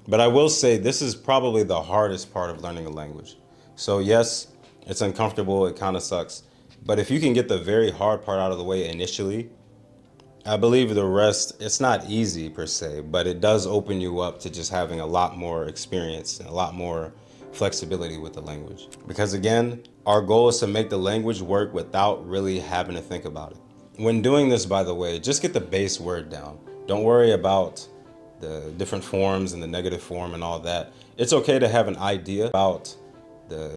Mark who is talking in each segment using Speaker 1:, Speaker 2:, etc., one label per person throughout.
Speaker 1: But I will say this is probably the hardest part of learning a language. So yes, it's uncomfortable, it kind of sucks. But if you can get the very hard part out of the way initially, I believe the rest, it's not easy per se, but it does open you up to just having a lot more experience and a lot more flexibility with the language. Because again, our goal is to make the language work without really having to think about it. When doing this, by the way, just get the base word down. Don't worry about the different forms and the negative form and all that. It's okay to have an idea about the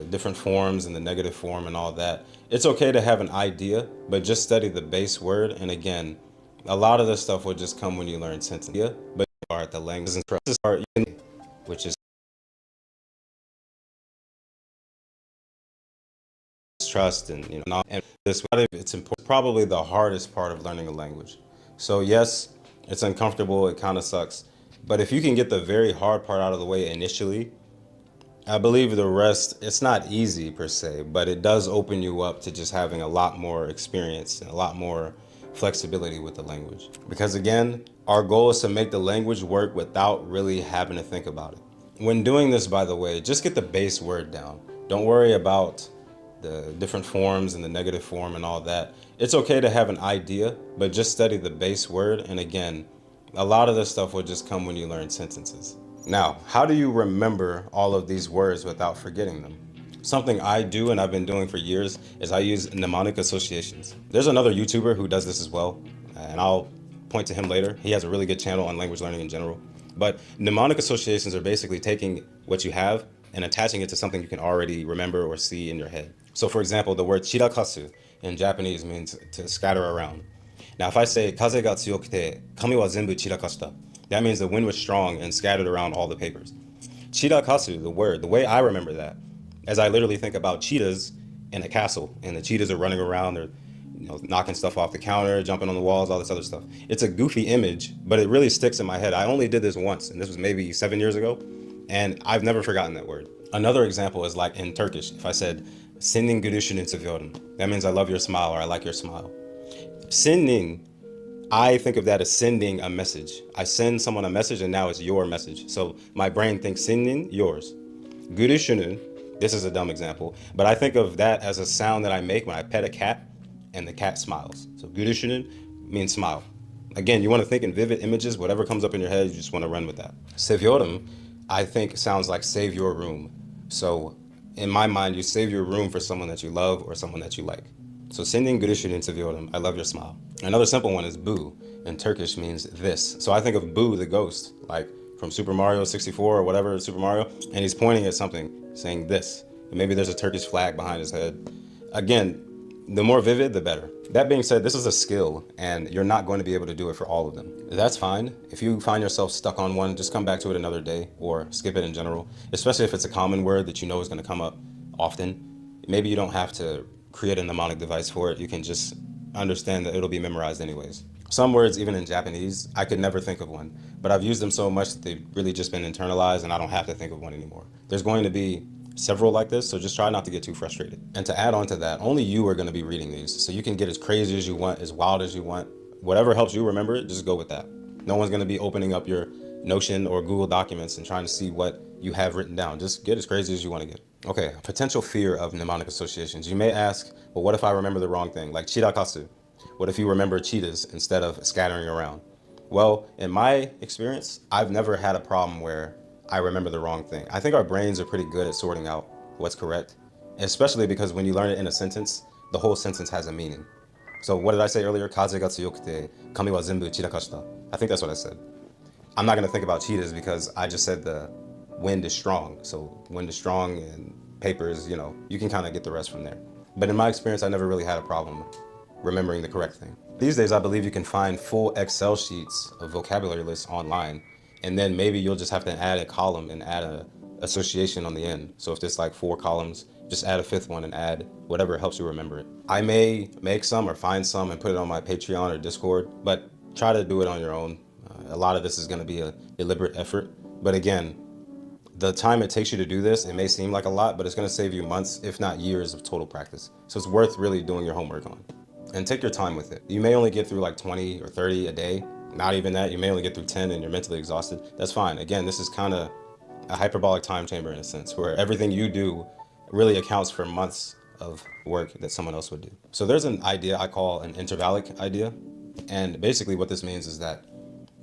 Speaker 1: different forms and the negative form and all that. It's okay to have an idea, but just study the base word. And again, a lot of this stuff will just come when you learn sentences. But you are at the language and trust part, which is trust and and this it's important, probably the hardest part of learning a language. So yes, it's uncomfortable, it kind of sucks. But if you can get the very hard part out of the way initially, I believe the rest, it's not easy per se, but it does open you up to just having a lot more experience and a lot more flexibility with the language. Because again, our goal is to make the language work without really having to think about it. When doing this, by the way, just get the base word down. Don't worry about the different forms and the negative form and all that. It's okay to have an idea, but just study the base word. And again, a lot of this stuff will just come when you learn sentences. Now, how do you remember all of these words without forgetting them? Something I do and I've been doing for years is I use mnemonic associations. There's another YouTuber who does this as well, and I'll point to him later. He has a really good channel on language learning in general. But mnemonic associations are basically taking what you have and attaching it to something you can already remember or see in your head. So for example, the word chirakasu in Japanese means to scatter around. Now, if I say kaze ga tsuyokute, kami wa zenbu chirakashita, that means the wind was strong and scattered around all the papers. Chirakasu, the word, the way I remember that, as I literally think about cheetahs in a castle, and the cheetahs are running around, they're knocking stuff off the counter, jumping on the walls, all this other stuff. It's a goofy image, but it really sticks in my head. I only did this once, and this was maybe 7 years ago, and I've never forgotten that word. Another example is like in Turkish, if I said, "Senin gülüşünü seviyorum," that means I love your smile or I like your smile. Sending, I think of that as sending a message. I send someone a message and now it's your message. So my brain thinks sending, yours. Gurishunu, this is a dumb example, but I think of that as a sound that I make when I pet a cat and the cat smiles. So gurishunu means smile. Again, you want to think in vivid images, whatever comes up in your head, you just want to run with that. Seviorum, I think sounds like save your room. So in my mind, you save your room for someone that you love or someone that you like. So sending gurishunu seviyorum, I love your smile. Another simple one is boo. In Turkish means this. So I think of Boo the ghost, like from Super Mario 64 or whatever, Super Mario, and he's pointing at something saying this. And maybe there's a Turkish flag behind his head. Again, the more vivid, the better. That being said, this is a skill and you're not going to be able to do it for all of them. That's fine. If you find yourself stuck on one, just come back to it another day or skip it in general, especially if it's a common word that you know is going to come up often. Maybe you don't have to create a mnemonic device for it. You can just understand that it'll be memorized anyways. Some words, even in Japanese, I could never think of one, but I've used them so much that they've really just been internalized and I don't have to think of one anymore. There's going to be several like this, so just try not to get too frustrated. And to add on to that, only you are going to be reading these, so you can get as crazy as you want, as wild as you want. Whatever helps you remember it, just go with that. No one's going to be opening up your Notion or Google Documents and trying to see what you have written down. Just get as crazy as you want to get. Okay, potential fear of mnemonic associations. You may ask, well, what if I remember the wrong thing? Like chirakasu. What if you remember cheetahs instead of scattering around? Well, in my experience, I've never had a problem where I remember the wrong thing. I think our brains are pretty good at sorting out what's correct, especially because when you learn it in a sentence, the whole sentence has a meaning. So what did I say earlier? Kaze ga tsuyokute, kami wa zenbu chirakashita. I think that's what I said. I'm not going to think about cheetahs because I just said the wind is strong. So wind is strong and papers, you can kind of get the rest from there. But in my experience, I never really had a problem remembering the correct thing. These days, I believe you can find full Excel sheets of vocabulary lists online, and then maybe you'll just have to add a column and add a association on the end. So if there's like 4 columns, just add a 5th one and add whatever helps you remember it. I may make some or find some and put it on my Patreon or Discord, but try to do it on your own. A lot of this is going to be a deliberate effort. But again, The time it takes you to do this, it may seem like a lot, but it's going to save you months, if not years of total practice. So it's worth really doing your homework on. And take your time with it. You may only get through like 20 or 30 a day. Not even that. You may only get through 10 and you're mentally exhausted. That's fine. Again, this is kind of a hyperbolic time chamber in a sense, where everything you do really accounts for months of work that someone else would do. So there's an idea I call an intervallic idea. And basically what this means is that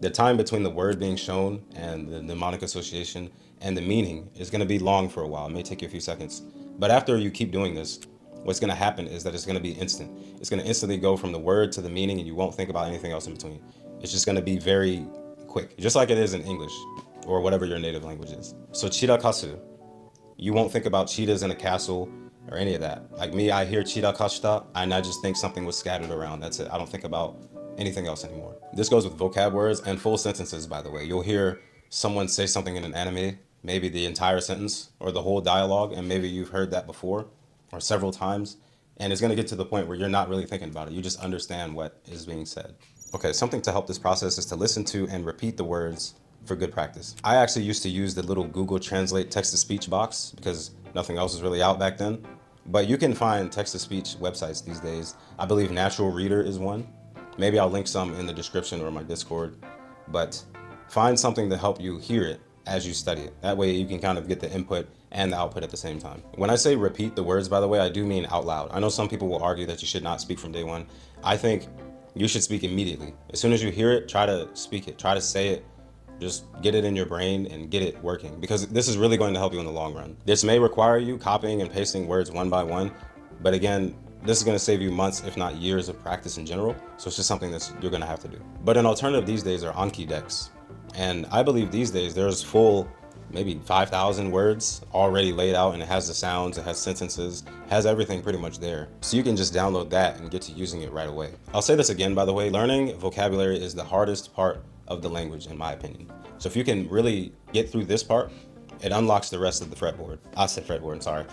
Speaker 1: the time between the word being shown and the mnemonic association and the meaning is going to be long for a while. It may take you a few seconds. But after you keep doing this, what's going to happen is that it's going to be instant. It's going to instantly go from the word to the meaning, and you won't think about anything else in between. It's just going to be very quick, just like it is in English or whatever your native language is. So chirakasu, you won't think about cheetahs in a castle or any of that. Like me, I hear chirakashita and I just think something was scattered around. That's it. I don't think about anything else anymore. This goes with vocab words and full sentences, by the way. You'll hear someone say something in an anime, maybe the entire sentence or the whole dialogue, and maybe you've heard that before or several times, and it's going to get to the point where you're not really thinking about it. You just understand what is being said. Okay, something to help this process is to listen to and repeat the words for good practice. I actually used to use the little Google Translate text-to-speech box because nothing else was really out back then. But you can find text-to-speech websites these days. I believe Natural Reader is one. Maybe I'll link some in the description or my Discord. But find something to help you hear it as you study it. That way you can kind of get the input and the output at the same time. When I say repeat the words, by the way, I do mean out loud. I know some people will argue that you should not speak from day one. I think you should speak immediately. As soon as you hear it, try to speak it, try to say it. Just get it in your brain and get it working, because this is really going to help you in the long run. This may require you copying and pasting words one by one, but again, this is going to save you months, if not years of practice in general. So it's just something that you're going to have to do. But an alternative these days are Anki decks. And I believe these days there's full, maybe 5,000 words already laid out, and it has the sounds, it has sentences, has everything pretty much there. So you can just download that and get to using it right away. I'll say this again, by the way, learning vocabulary is the hardest part of the language, in my opinion. So if you can really get through this part, it unlocks the rest of the fretboard. I said fretboard, sorry.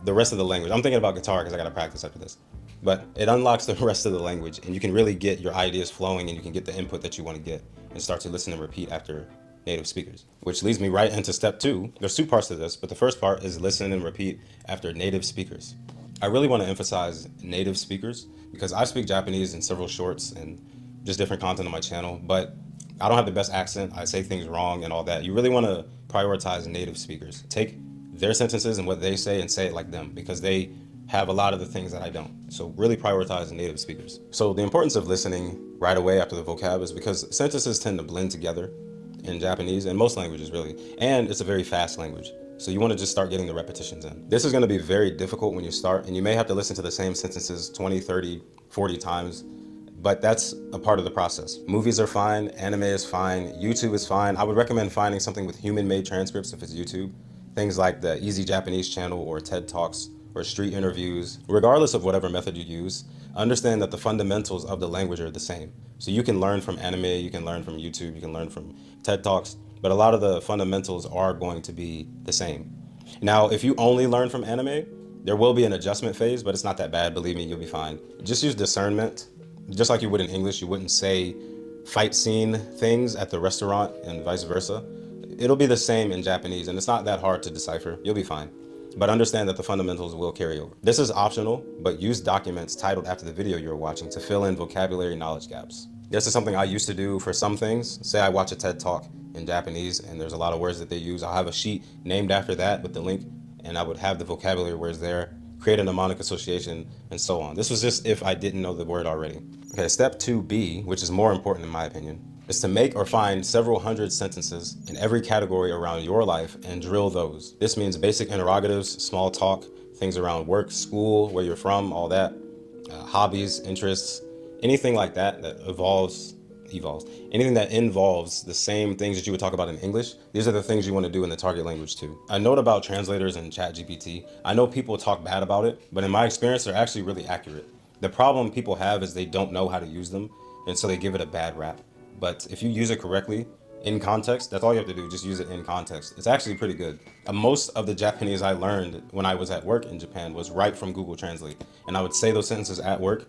Speaker 1: The rest of the language. I'm thinking about guitar because I got to practice after this. But it unlocks the rest of the language, and you can really get your ideas flowing, and you can get the input that you want to get and start to listen and repeat after native speakers. Which leads me right into step 2. There's 2 parts to this, but the first part is listen and repeat after native speakers. I really want to emphasize native speakers because I speak Japanese in several shorts and just different content on my channel, but I don't have the best accent. I say things wrong and all that. You really want to prioritize native speakers. Take their sentences and what they say and say it like them, because they have a lot of the things that I don't. So really prioritize native speakers. So the importance of listening right away after the vocab is because sentences tend to blend together in Japanese and most languages really. And it's a very fast language. So you want to just start getting the repetitions in. This is going to be very difficult when you start, and you may have to listen to the same sentences 20, 30, 40 times. But that's a part of the process. Movies are fine, anime is fine, YouTube is fine. I would recommend finding something with human-made transcripts if it's YouTube. Things like the Easy Japanese channel or TED Talks or street interviews. Regardless of whatever method you use, understand that the fundamentals of the language are the same. So you can learn from anime, you can learn from YouTube, you can learn from TED Talks, but a lot of the fundamentals are going to be the same. Now, if you only learn from anime, there will be an adjustment phase, but it's not that bad. Believe me, you'll be fine. Just use discernment. Just like you would in English, you wouldn't say fight scene things at the restaurant and vice versa. It'll be the same in Japanese, and it's not that hard to decipher. You'll be fine. But understand that the fundamentals will carry over. This is optional, but use documents titled after the video you're watching to fill in vocabulary knowledge gaps. This is something I used to do for some things. Say I watch a TED Talk in Japanese and there's a lot of words that they use. I'll have a sheet named after that with the link, and I would have the vocabulary words there, create a mnemonic association, and so on. This was just if I didn't know the word already. Okay, step 2B, which is more important in my opinion, is to make or find several hundred sentences in every category around your life and drill those. This means basic interrogatives, small talk, things around work, school, where you're from, all that, hobbies, interests, anything like that that anything that involves the same things that you would talk about in English. These are the things you want to do in the target language too. A note about translators and ChatGPT. I know people talk bad about it, but in my experience, they're actually really accurate. The problem people have is they don't know how to use them, and so they give it a bad rap. But if you use it correctly, in context, that's all you have to do, just use it in context. It's actually pretty good. Most of the Japanese I learned when I was at work in Japan was right from Google Translate. And I would say those sentences at work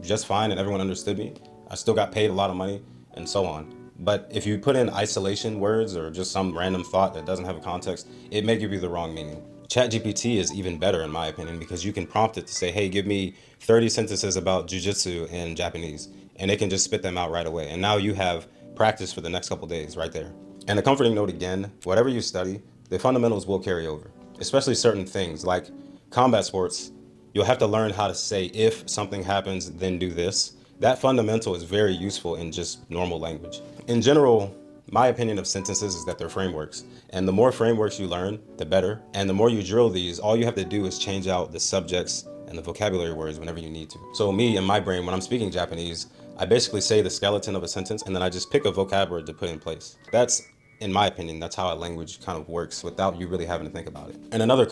Speaker 1: just fine and everyone understood me. I still got paid a lot of money and so on. But if you put in isolation words or just some random thought that doesn't have a context, it may give you the wrong meaning. ChatGPT is even better in my opinion because you can prompt it to say, hey, give me 30 sentences about jujitsu in Japanese, and it can just spit them out right away. And now you have practice for the next couple days right there. And a comforting note again, whatever you study, the fundamentals will carry over, especially certain things like combat sports. You'll have to learn how to say, if something happens, then do this. That fundamental is very useful in just normal language. In general, my opinion of sentences is that they're frameworks. And the more frameworks you learn, the better. And the more you drill these, all you have to do is change out the subjects and the vocabulary words whenever you need to. So me, in my brain, when I'm speaking Japanese, I basically say the skeleton of a sentence and then I just pick a vocab word to put in place. That's, in my opinion, that's how a language kind of works without you really having to think about it. And another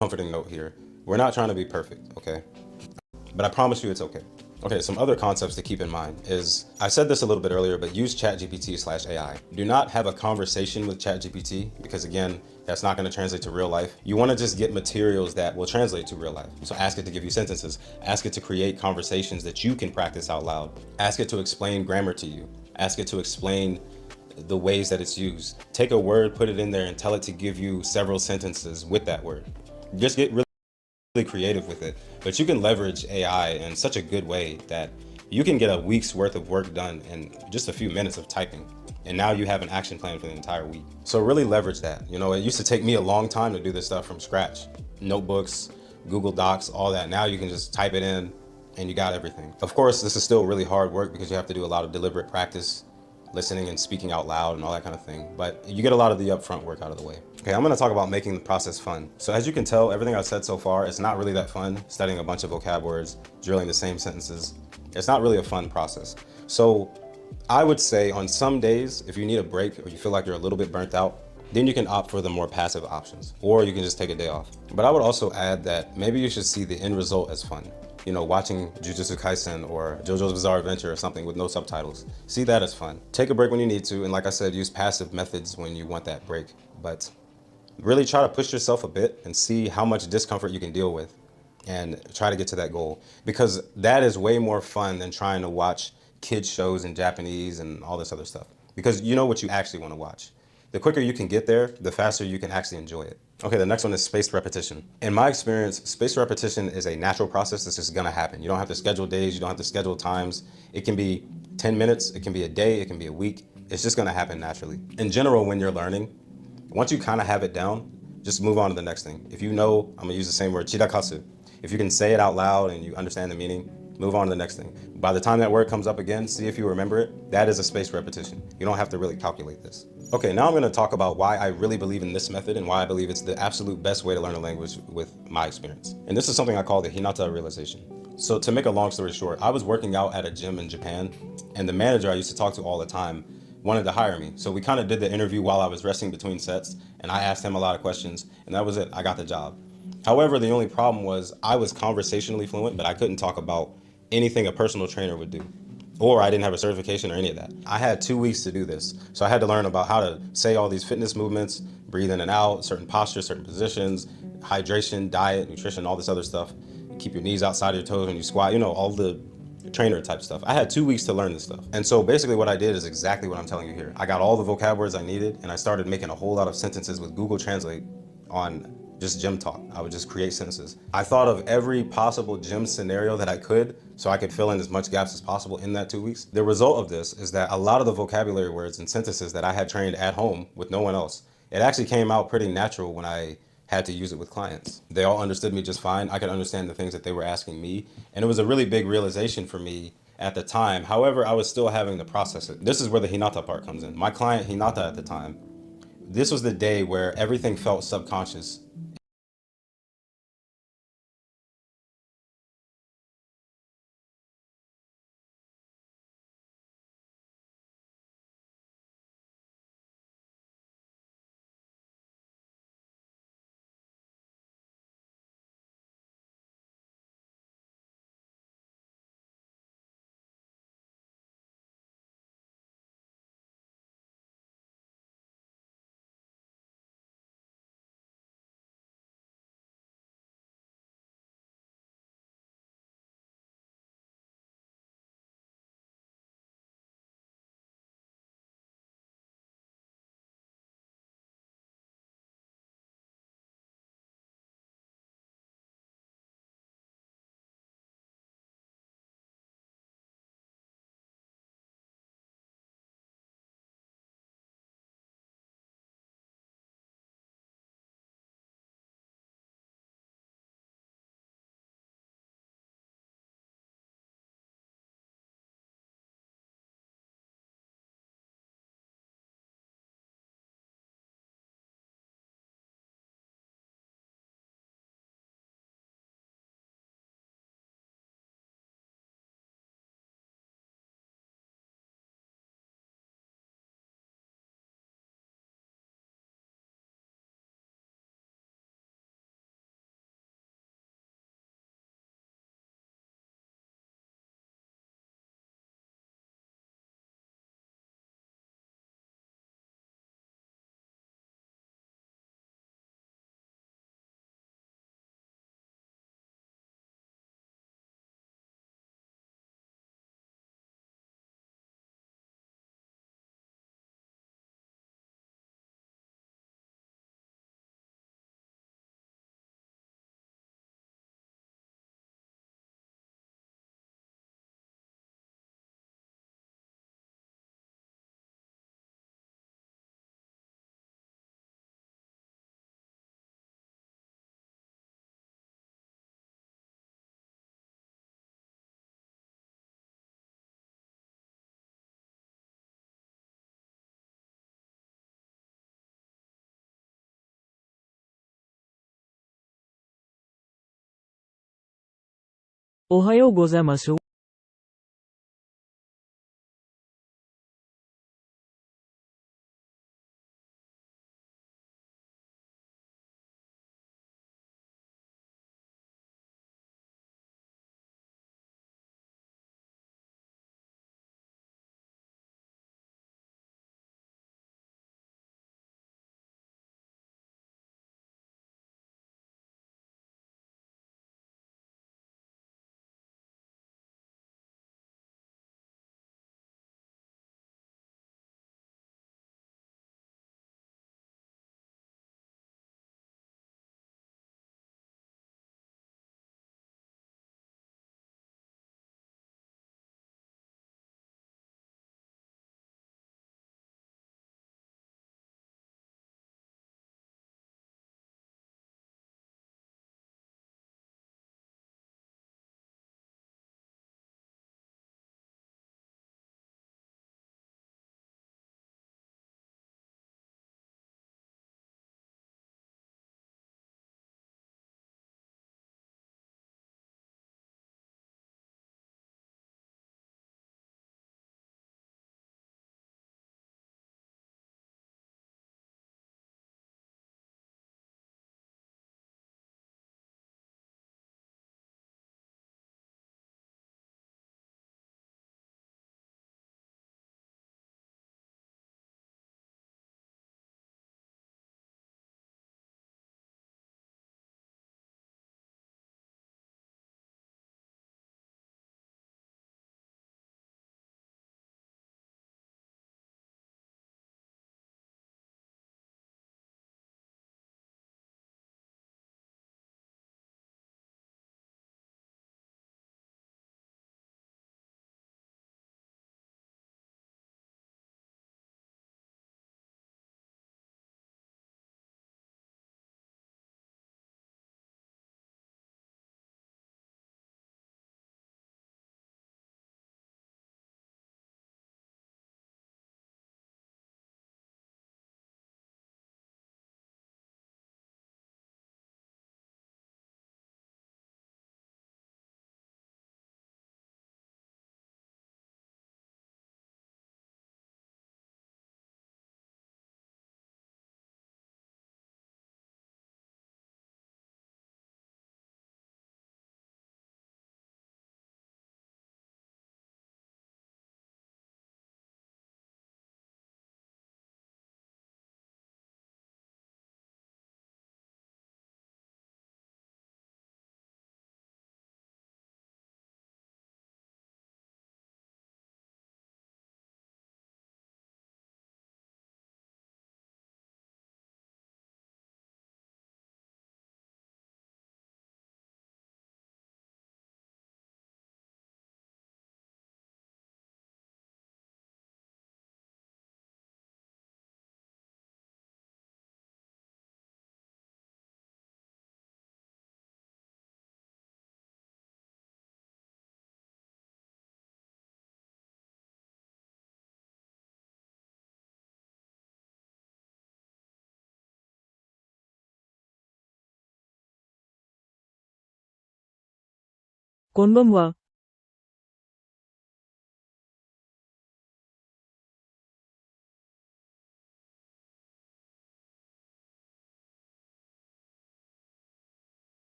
Speaker 1: comforting note here, we're not trying to be perfect, okay? But I promise you it's okay. Okay, some other concepts to keep in mind is, I said this a little bit earlier, but use ChatGPT/AI. Do not have a conversation with ChatGPT because again, that's not gonna translate to real life. You wanna just get materials that will translate to real life. So ask it to give you sentences, ask it to create conversations that you can practice out loud. Ask it to explain grammar to you. Ask it to explain the ways that it's used. Take a word, put it in there and tell it to give you several sentences with that word. Just get really creative with it, but you can leverage AI in such a good way that you can get a week's worth of work done in just a few minutes of typing. And now you have an action plan for the entire week. So really leverage that. You know, it used to take me a long time to do this stuff from scratch. Notebooks, Google Docs, all that. Now you can just type it in and you got everything. Of course, this is still really hard work because you have to do a lot of deliberate practice, listening and speaking out loud and all that kind of thing. But you get a lot of the upfront work out of the way. Okay, I'm gonna talk about making the process fun. So as you can tell, everything I've said so far, it's not really that fun, studying a bunch of vocab words, drilling the same sentences. It's not really a fun process. So I would say on some days, if you need a break or you feel like you're a little bit burnt out, then you can opt for the more passive options, or you can just take a day off. But I would also add that maybe you should see the end result as fun. You know, watching Jujutsu Kaisen or JoJo's Bizarre Adventure or something with no subtitles. See that as fun. Take a break when you need to, and like I said, use passive methods when you want that break. But really try to push yourself a bit and see how much discomfort you can deal with and try to get to that goal. Because that is way more fun than trying to watch kids shows in Japanese and all this other stuff. Because you know what you actually want to watch. The quicker you can get there, the faster you can actually enjoy it. Okay, the next one is spaced repetition. In my experience, spaced repetition is a natural process that's just gonna happen. You don't have to schedule days, you don't have to schedule times. It can be 10 minutes, it can be a day, it can be a week. It's just gonna happen naturally. In general, when you're learning, once you kind of have it down, just move on to the next thing. If you know, I'm gonna use the same word, chirakatsu. If you can say it out loud and you understand the meaning, move on to the next thing. By the time that word comes up again, see if you remember it. That is a spaced repetition. You don't have to really calculate this. Okay, now I'm gonna talk about why I really believe in this method and why I believe it's the absolute best way to learn a language with my experience. And this is something I call the Hinata realization. So to make a long story short, I was working out at a gym in Japan, and the manager I used to talk to all the time wanted to hire me. So we kind of did the interview while I was resting between sets, and I asked him a lot of questions, and that was it. I got the job. However, the only problem was I was conversationally fluent, but I couldn't talk about anything a personal trainer would do. Or I didn't have a certification or any of that. I had 2 weeks to do this. So I had to learn about how to say all these fitness movements, breathe in and out, certain postures, certain positions, hydration, diet, nutrition, all this other stuff. Keep your knees outside your toes when you squat, you know, all the trainer type stuff. I had 2 weeks to learn this stuff. And so basically what I did is exactly what I'm telling you here. I got all the vocab words I needed and I started making a whole lot of sentences with Google Translate on just gym talk. I would just create sentences. I thought of every possible gym scenario that I could so I could fill in as much gaps as possible in that 2 weeks. The result of this is that a lot of the vocabulary words and sentences that I had trained at home with no one else, it actually came out pretty natural when I had to use it with clients. They all understood me just fine. I could understand the things that they were asking me. And it was a really big realization for me at the time. However, I was still having to process it. This is where the Hinata part comes in. My client Hinata at the time, this was the day where everything felt subconscious.
Speaker 2: おはようございます。こんばんは。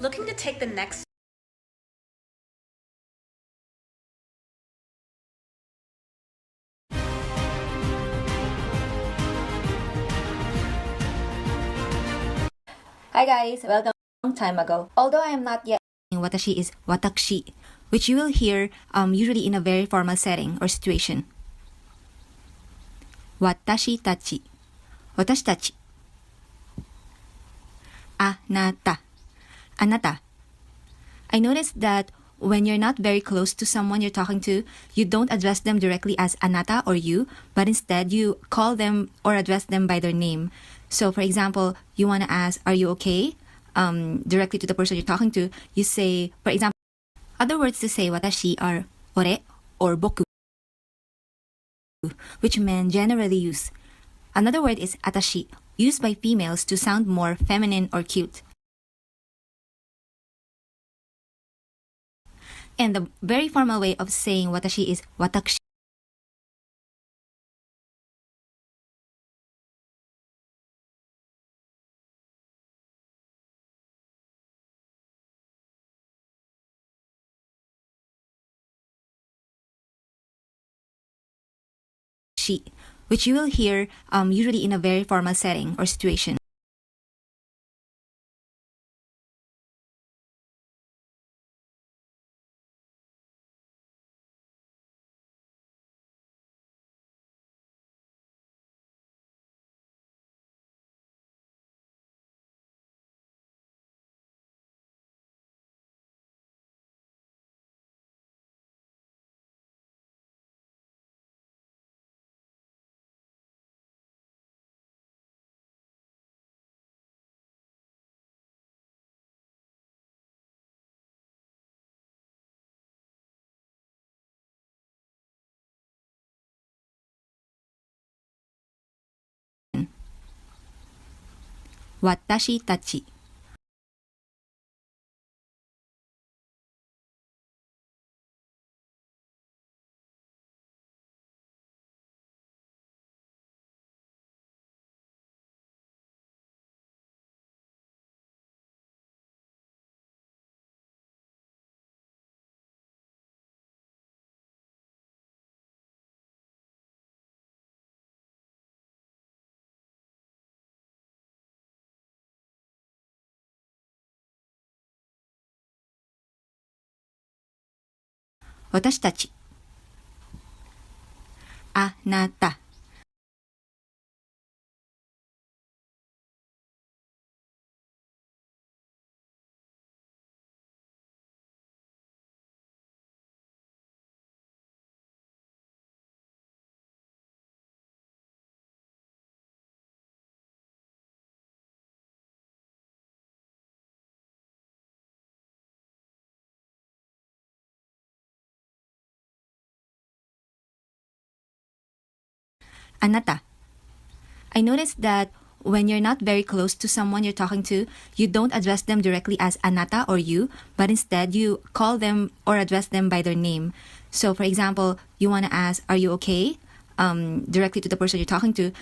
Speaker 3: Looking to take the next
Speaker 4: Hi guys, welcome. Long time ago. Although I am not yet watashi is watashi, which you will hear usually in a very formal setting or situation. Watashi tachi. 私たち。あなた。あなた. I noticed that when you're not very close to someone you're talking to, you don't address them directly as anata or you, but instead you call them or address them by their name. So, for example, you want to ask, "Are you okay?" Directly to the person you're talking to, you say, for example, other words to say watashi are ore or boku, which men generally use. Another word is atashi, used by females to sound more feminine or cute. And the very formal way of saying watashi is watakushi. Which you will hear usually in a very formal setting or situation. Watashi tachi. Watashi tachi. Anata. Anata. I noticed that when you're not very close to someone you're talking to, you don't address them directly as anata or you, but instead you call them or address them by their name. So, for example, you want to ask, "Are you okay?" Directly to the person you're talking to,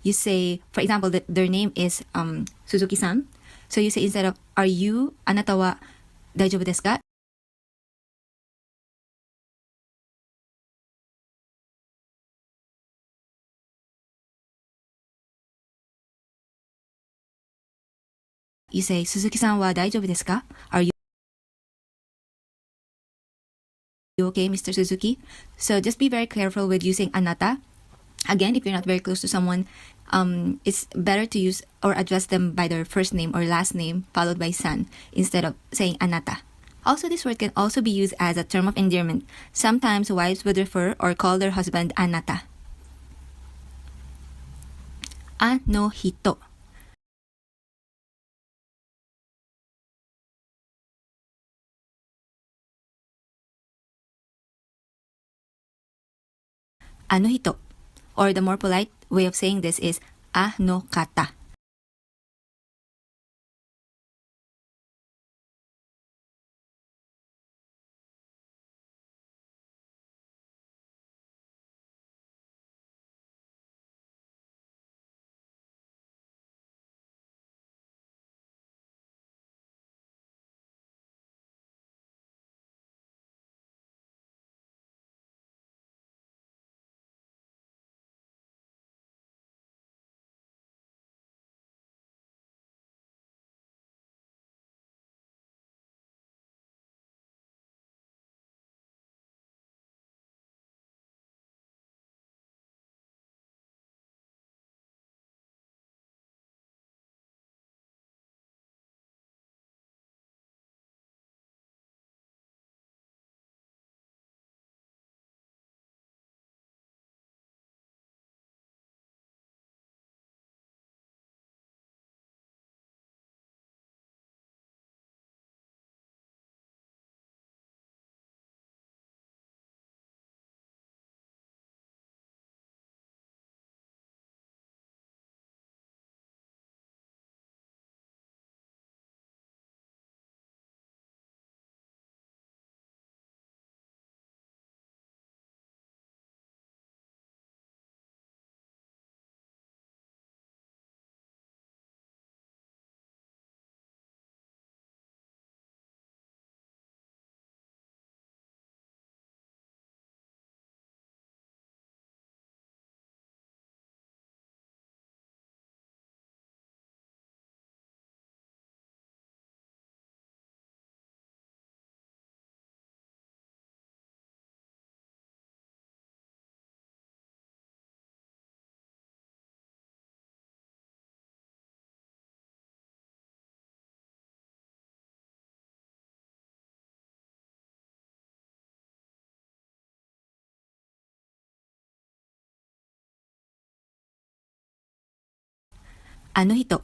Speaker 4: you say, for example, their name is Suzuki-san. So you say instead of, are you, あなたは大丈夫ですか? You say, 鈴木さんは大丈夫ですか? Are you okay, Mr. Suzuki? So just be very careful with using あなた. Again, if you're not very close to someone, it's better to use or address them by their first name or last name followed by san instead of saying あなた. Also, this word can also be used as a term of endearment. Sometimes wives would refer or call their husband あなた. あの人. Ano-hito. Or the more polite way of saying this is あの方. Ano-hito.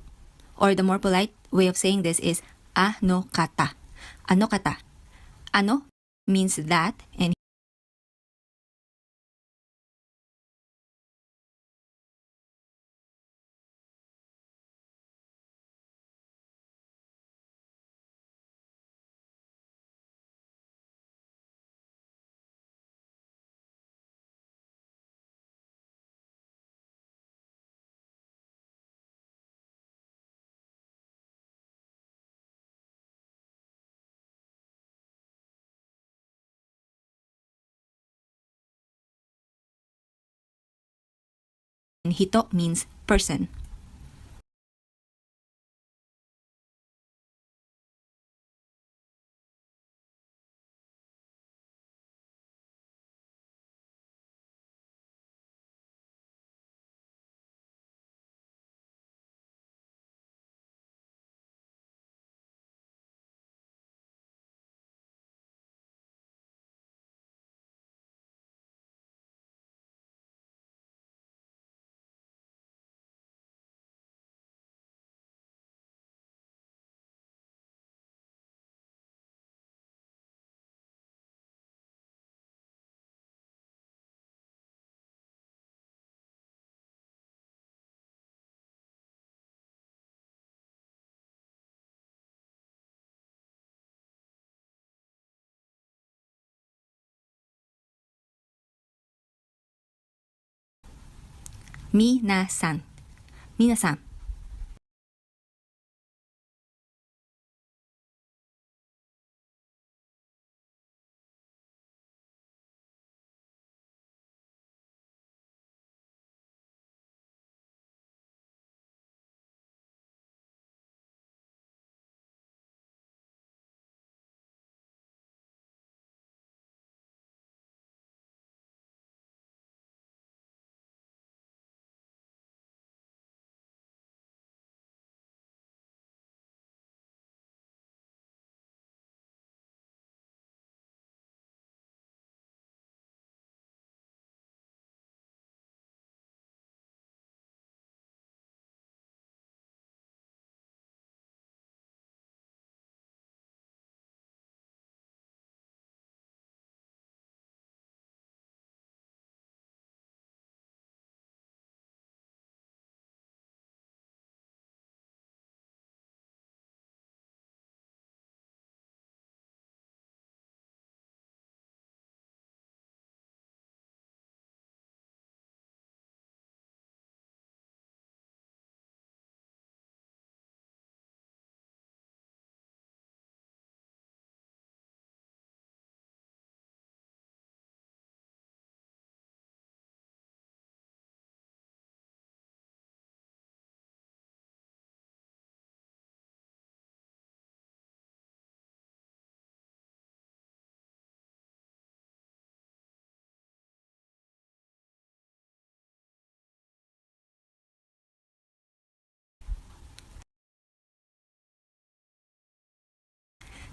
Speaker 4: Or the more polite way of saying this is あの方. Ano-kata. Ano means that, and hito means person. Minasan. 皆さん。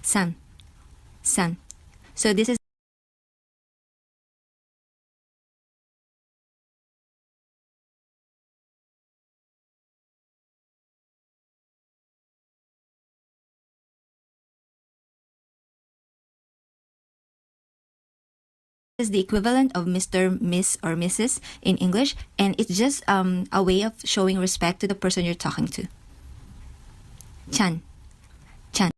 Speaker 4: San. San. So this is the equivalent of Mr., Miss, or Mrs. in English, and it's just a way of showing respect to the person you're talking to. Chan. Chan.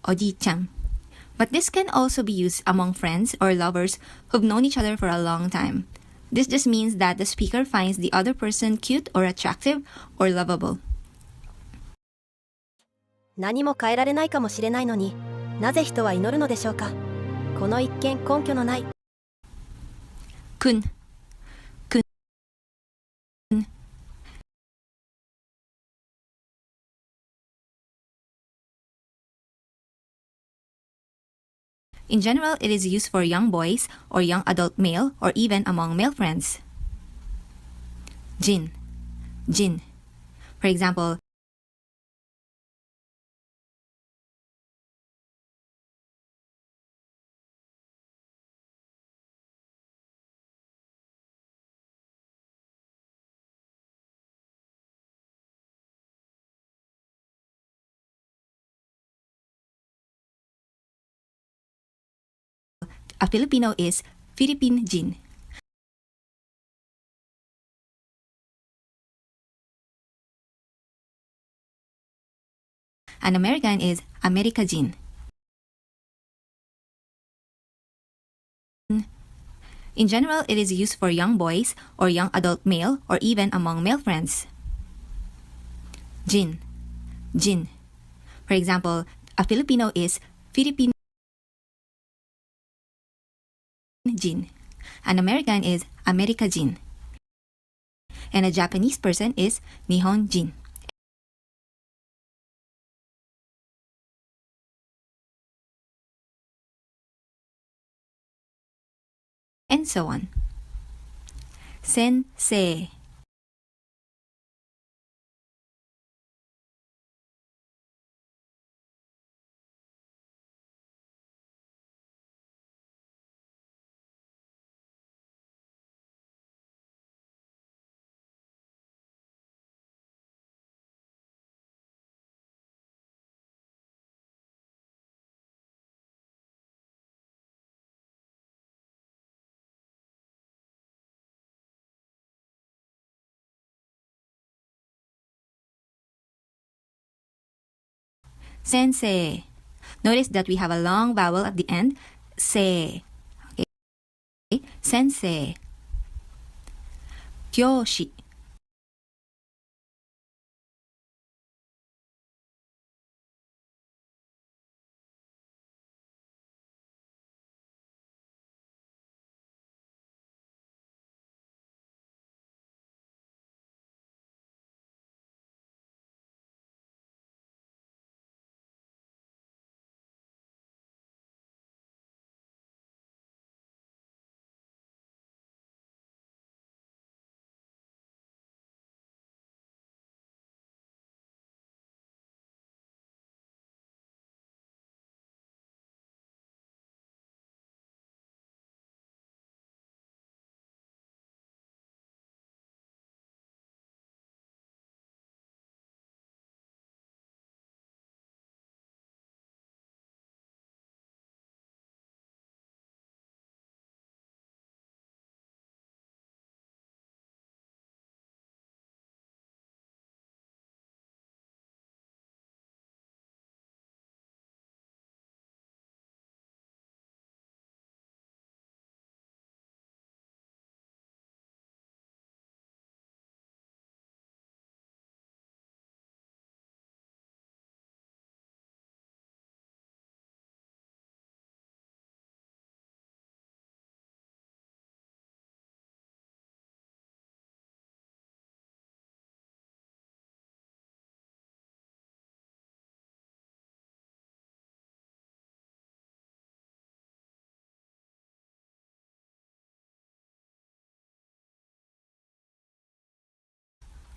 Speaker 4: oji-chan. But this can also be used among friends or lovers who've known each other for a long time. This just means that the speaker finds the other person cute or attractive or lovable.
Speaker 5: 何も変えられないかもしれないのに、なぜ人は祈るのでしょうか。この一見根拠のない。
Speaker 4: kun. In general, it is used for young boys or young adult male or even among male friends. Jin. For example, a Filipino is Philippine Jin. An American is America Jin. In general, it is used for young boys or young adult male or even among male friends. Jin. For example, a Filipino is Philippine Jin. An American is America Jin. And a Japanese person is Nihon Jin. And so on. Sensei. Sensei. Notice that we have a long vowel at the end. Se. Okay. Sensei. Kyoshi.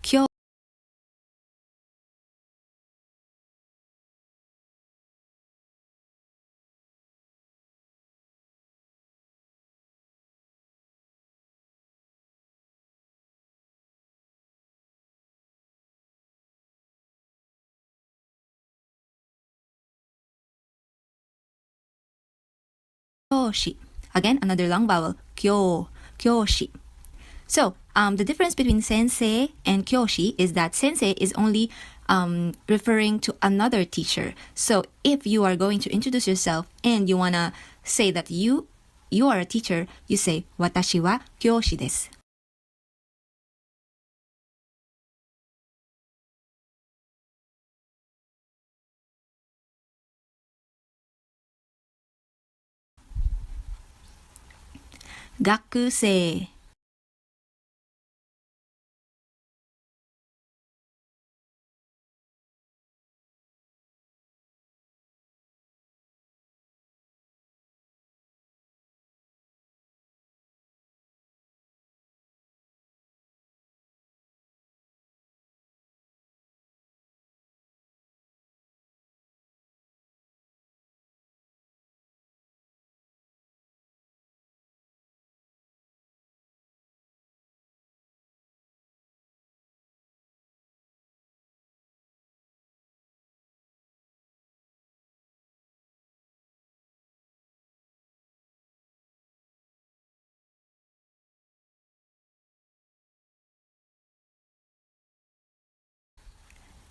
Speaker 4: Kyo. Kyoshi. Again, another long vowel. Kyoshi. So, the difference between sensei and kyoshi is that sensei is only referring to another teacher. So if you are going to introduce yourself and you want to say that you are a teacher, you say 私は教師です。学生。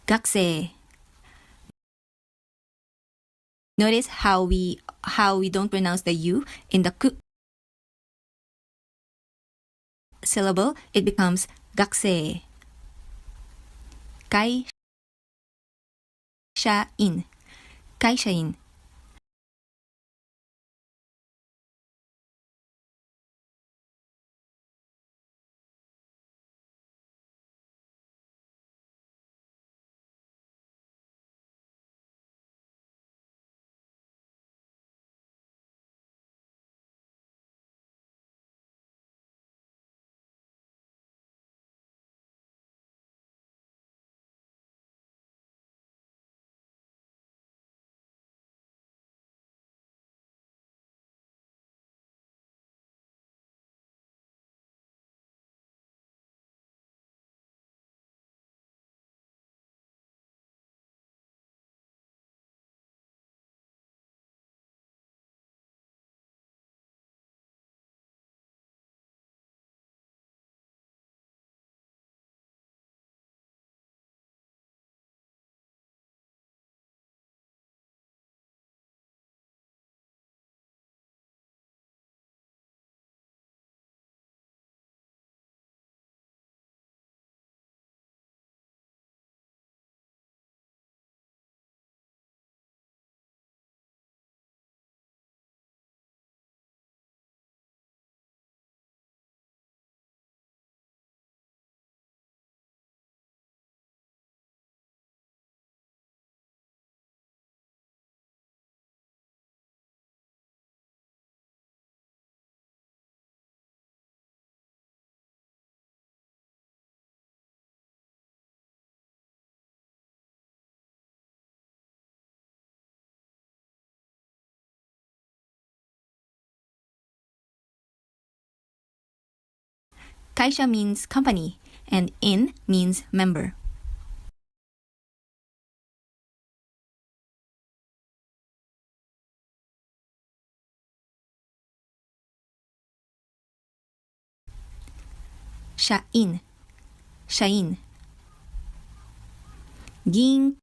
Speaker 4: 学生。Notice how we don't pronounce the U in the ku syllable. It becomes 学生。会社員。会社員。Kaisha means company and in means member. Shain. Shain. 銀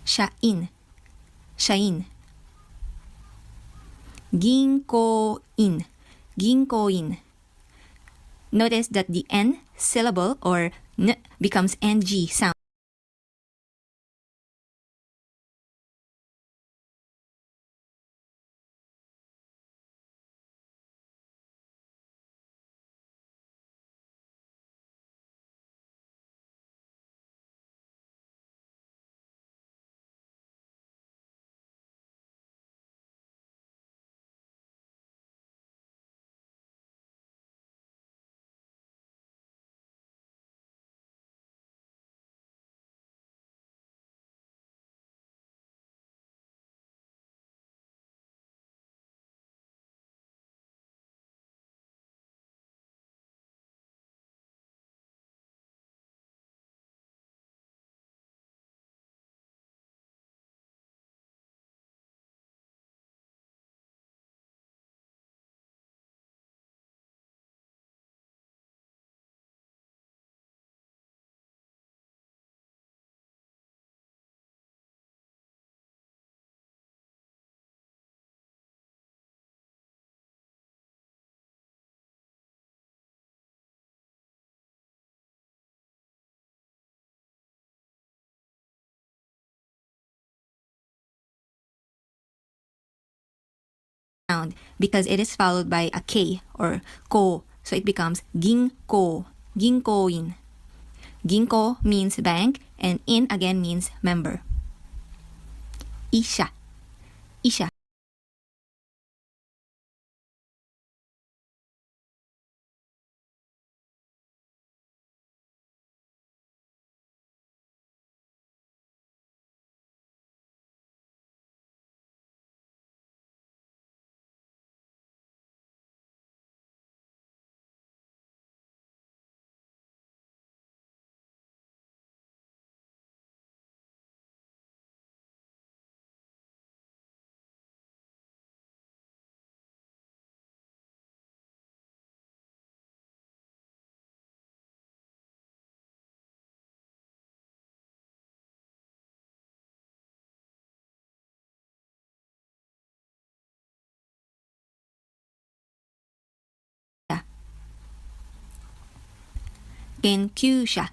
Speaker 4: 社員、社員。銀行員、銀行員。Notice that the N syllable or N becomes NG sound. Sound because it is followed by a K or ko, so it becomes ginko, ginkoin. Ginko means bank and in again means member. Isha, isha. Genkyusha,